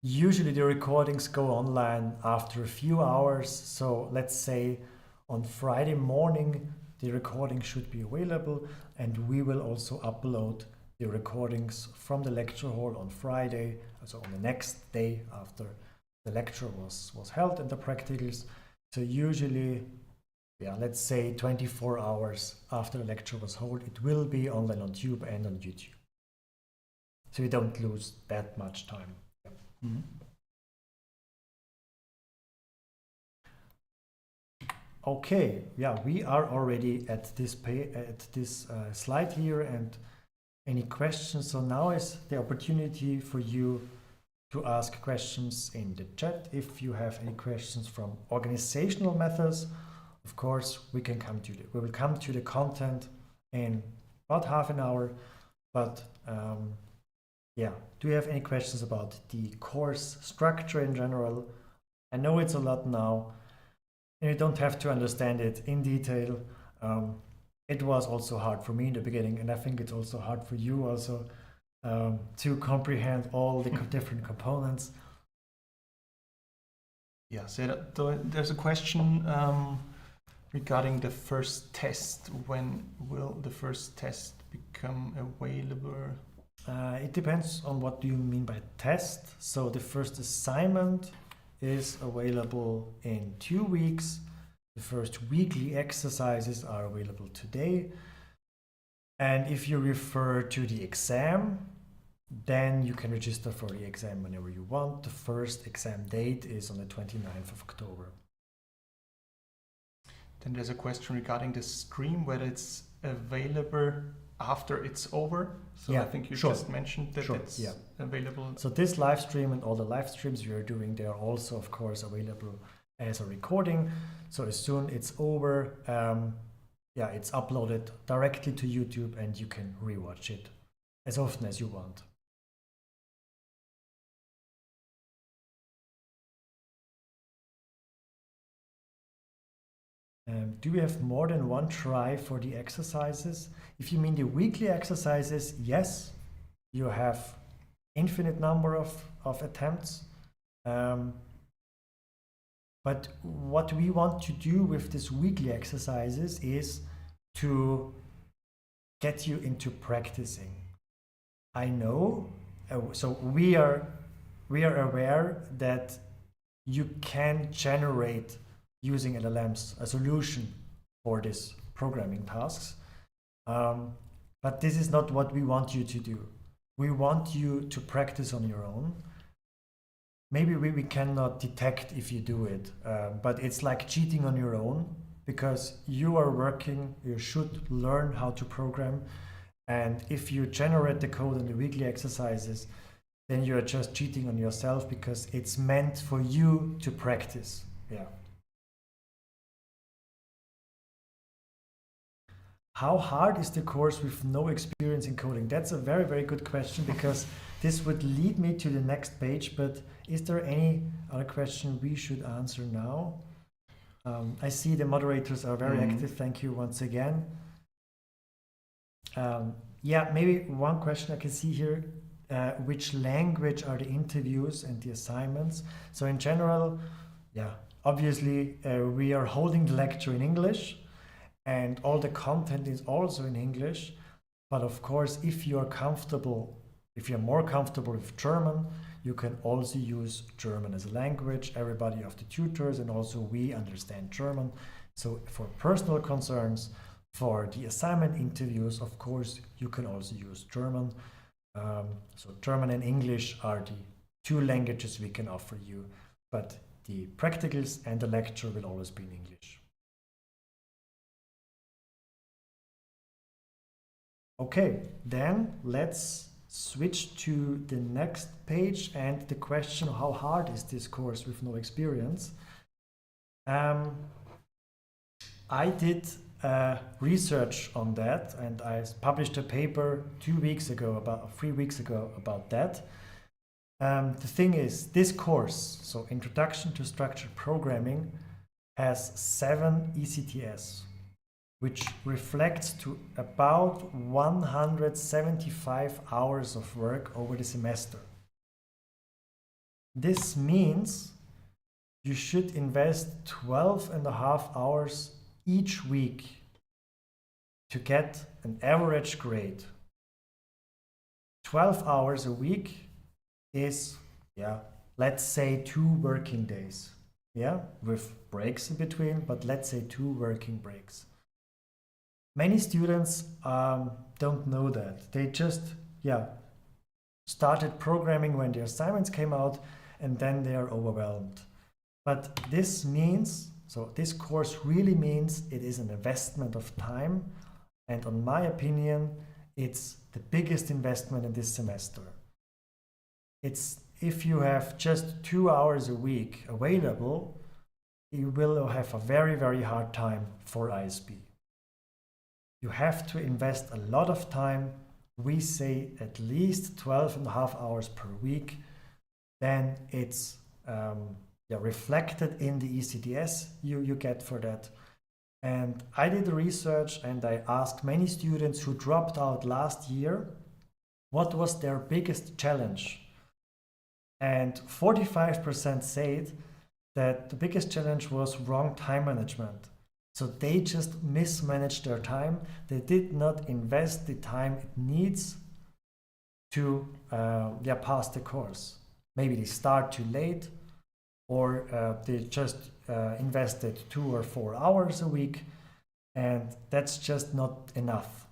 usually the recordings go online after a few hours. So let's say on Friday morning the recording should be available, and we will also upload the recordings from the lecture hall on Friday, so on the next day after the lecture was held and the practicals. So usually, let's say 24 hours after the lecture was held, it will be online on Tube and on YouTube. So you don't lose that much time. Mm-hmm. Okay, we are already at this slide here, and any questions? So now is the opportunity for you to ask questions in the chat. If you have any questions from organizational methods, of course we will come to the content in about half an hour. But do you have any questions about the course structure in general? I know it's a lot now, and you don't have to understand it in detail. It was also hard for me in the beginning, and I think it's also hard for you also to comprehend all the different components. Yeah, so there's a question regarding the first test. When will the first test become available? It depends on what do you mean by test. So the first assignment is available in 2 weeks. The first weekly exercises are available today. And if you refer to the exam, then you can register for the exam whenever you want. The first exam date is on the 29th of October. Then there's a question regarding the stream, whether it's available after it's over. So I think you just mentioned that it's available. So this live stream and all the live streams we are doing, they are also, of course, available as a recording. So as soon it's over, it's uploaded directly to YouTube and you can rewatch it as often as you want. Do we have more than one try for the exercises? If you mean the weekly exercises, yes, you have infinite number of attempts. But what we want to do with these weekly exercises is to get you into practicing. I know, so we are aware that you can generate using LLMs a solution for these programming tasks. But this is not what we want you to do. We want you to practice on your own. Maybe we cannot detect if you do it, but it's like cheating on your own, because you are working, you should learn how to program. And if you generate the code in the weekly exercises, then you're just cheating on yourself, because it's meant for you to practice. How hard is the course with no experience in coding? That's a very, very good question, because this would lead me to the next page. But is there any other question we should answer now? I see the moderators are very active. Thank you once again. Maybe one question I can see here. Which language are the interviews and the assignments? So in general, obviously we are holding the lecture in English. and all the content is also in English. But of course, if you're more comfortable with German, you can also use German as a language. Everybody of the tutors and also we understand German. So for personal concerns, for the assignment interviews, of course, you can also use German. So German and English are the two languages we can offer you, but the practicals and the lecture will always be in English. Okay, then let's switch to the next page and the question, how hard is this course with no experience? I did research on that, and I published a paper 3 weeks ago about that. The thing is, this course, so Introduction to Structured Programming, has 7 ECTS, which reflects to about 175 hours of work over the semester. This means you should invest 12.5 hours each week to get an average grade. 12 hours a week is, let's say 2 working days, with breaks in between, but let's say 2 working breaks. Many students don't know that. They just, started programming when the assignments came out, and then they are overwhelmed. But this means, so this course really means it is an investment of time, and in my opinion, it's the biggest investment in this semester. It's, if you have just 2 hours a week available, you will have a very, very hard time for ISB. You have to invest a lot of time. We say at least 12.5 hours per week. Then it's reflected in the ECTS you get for that. And I did the research and I asked many students who dropped out last year what was their biggest challenge. And 45% said that the biggest challenge was wrong time management. So they just mismanaged their time. They did not invest the time it needs to pass the course. Maybe they start too late, or they just invested 2 or 4 hours a week, and that's just not enough.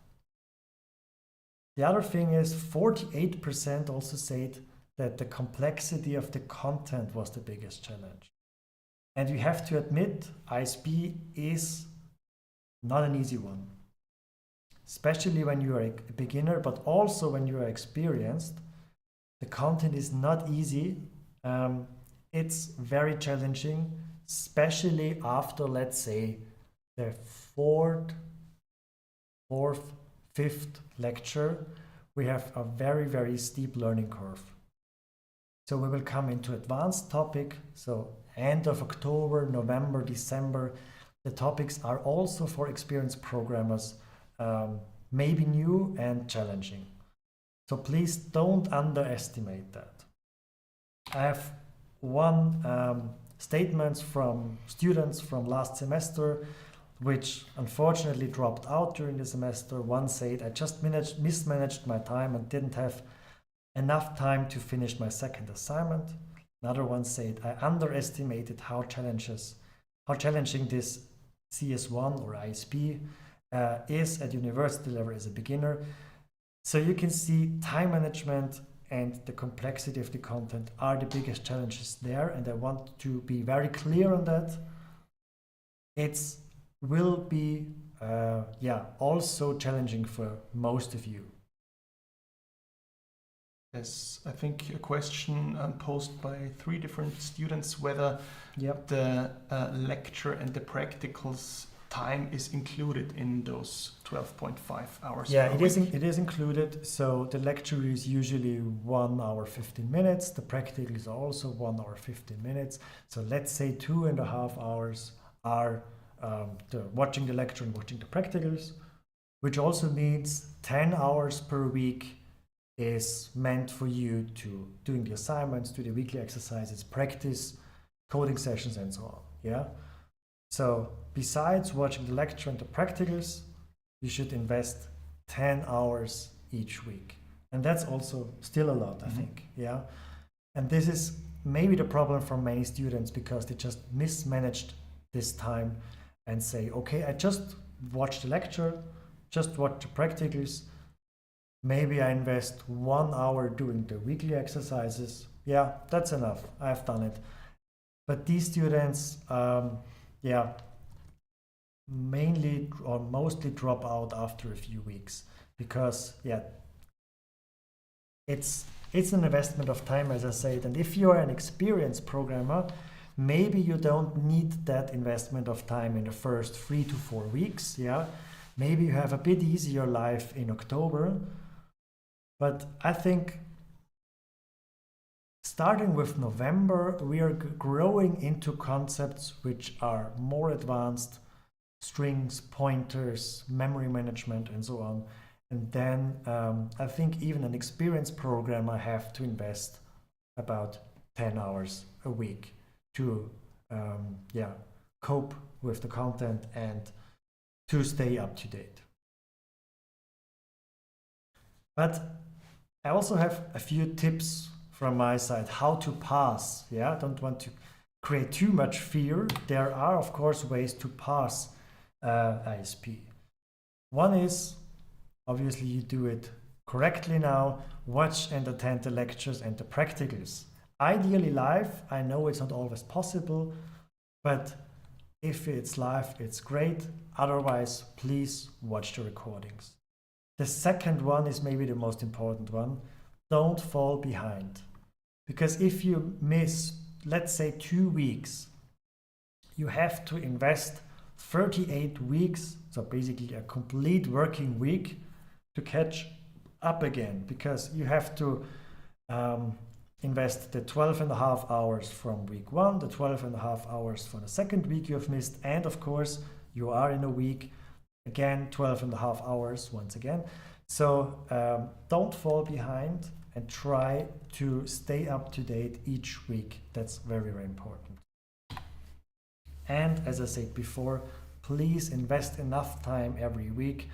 The other thing is 48% also said that the complexity of the content was the biggest challenge. And you have to admit, ISB is not an easy one, especially when you are a beginner, but also when you are experienced. The content is not easy. It's very challenging, especially after, let's say, the fourth, fifth lecture. We have a very, very steep learning curve. So we will come into advanced topic. So end of October, November, December. The topics are also for experienced programmers, maybe new and challenging. So please don't underestimate that. I have one statement from students from last semester, which unfortunately dropped out during the semester. One said, I just mismanaged my time and didn't have enough time to finish my second assignment. Another one said, I underestimated how challenging this CS1 or ISB is at university level as a beginner. So you can see time management and the complexity of the content are the biggest challenges there. And I want to be very clear on that. It will be also challenging for most of you. Yes, I think a question posed by 3 different students whether the lecture and the practicals time is included in those 12.5 hours. Yeah, it is included. So the lecture is usually 1 hour 15 minutes. The practical is also 1 hour 15 minutes. So let's say 2.5 hours are watching the lecture and watching the practicals, which also means 10 hours per week is meant for you to doing the assignments, do the weekly exercises, practice, coding sessions, and so on. Yeah. So besides watching the lecture and the practicals, you should invest 10 hours each week. And that's also still a lot, I think, yeah. And this is maybe the problem for many students because they just mismanaged this time and say, okay, I just watched the lecture, just watch the practicals. Maybe I invest 1 hour doing the weekly exercises. Yeah, that's enough. I've done it. But these students, mainly or mostly drop out after a few weeks because, it's an investment of time, as I said. And if you are an experienced programmer, maybe you don't need that investment of time in the first 3 to 4 weeks. Yeah, maybe you have a bit easier life in October. But I think starting with November, we are growing into concepts which are more advanced: strings, pointers, memory management, and so on. And then I think even an experienced programmer have to invest about 10 hours a week to cope with the content and to stay up to date. But I also have a few tips from my side how to pass. Yeah, I don't want to create too much fear. There are, of course, ways to pass ISP. One is, obviously, you do it correctly now. Watch and attend the lectures and the practicals. Ideally live. I know it's not always possible, but if it's live, it's great. Otherwise, please watch the recordings. The second one is maybe the most important one. Don't fall behind. Because if you miss, let's say, 2 weeks, you have to invest 38 weeks, so basically a complete working week, to catch up again, because you have to invest the 12.5 hours from week 1, the 12.5 hours for the second week you have missed, and of course you are in a week, again 12.5 hours once again. So don't fall behind and try to stay up to date each week. That's very, very important. And as I said before, please invest enough time every week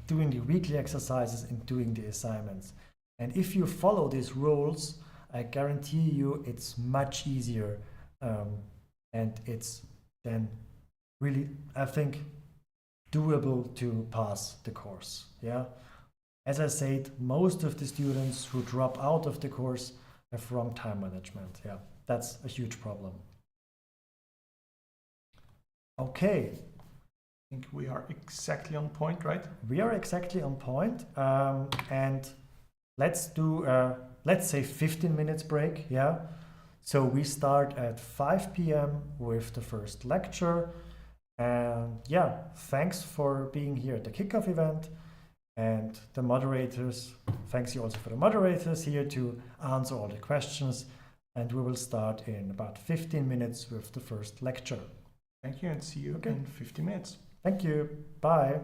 doing the weekly exercises and doing the assignments. And if you follow these rules, I guarantee you it's much easier and it's then really, I think, doable to pass the course. Yeah. As I said, most of the students who drop out of the course have wrong time management. Yeah, that's a huge problem. Okay. I think we are exactly on point, right? We are exactly on point. And let's do, let's say 15 minutes break. Yeah. So we start at 5 p.m. with the first lecture. And yeah, thanks for being here at the kickoff event. And the moderators, thanks you also for the moderators here to answer all the questions. And we will start in about 15 minutes with the first lecture. Thank you, and see you in 15 minutes. Thank you. Bye.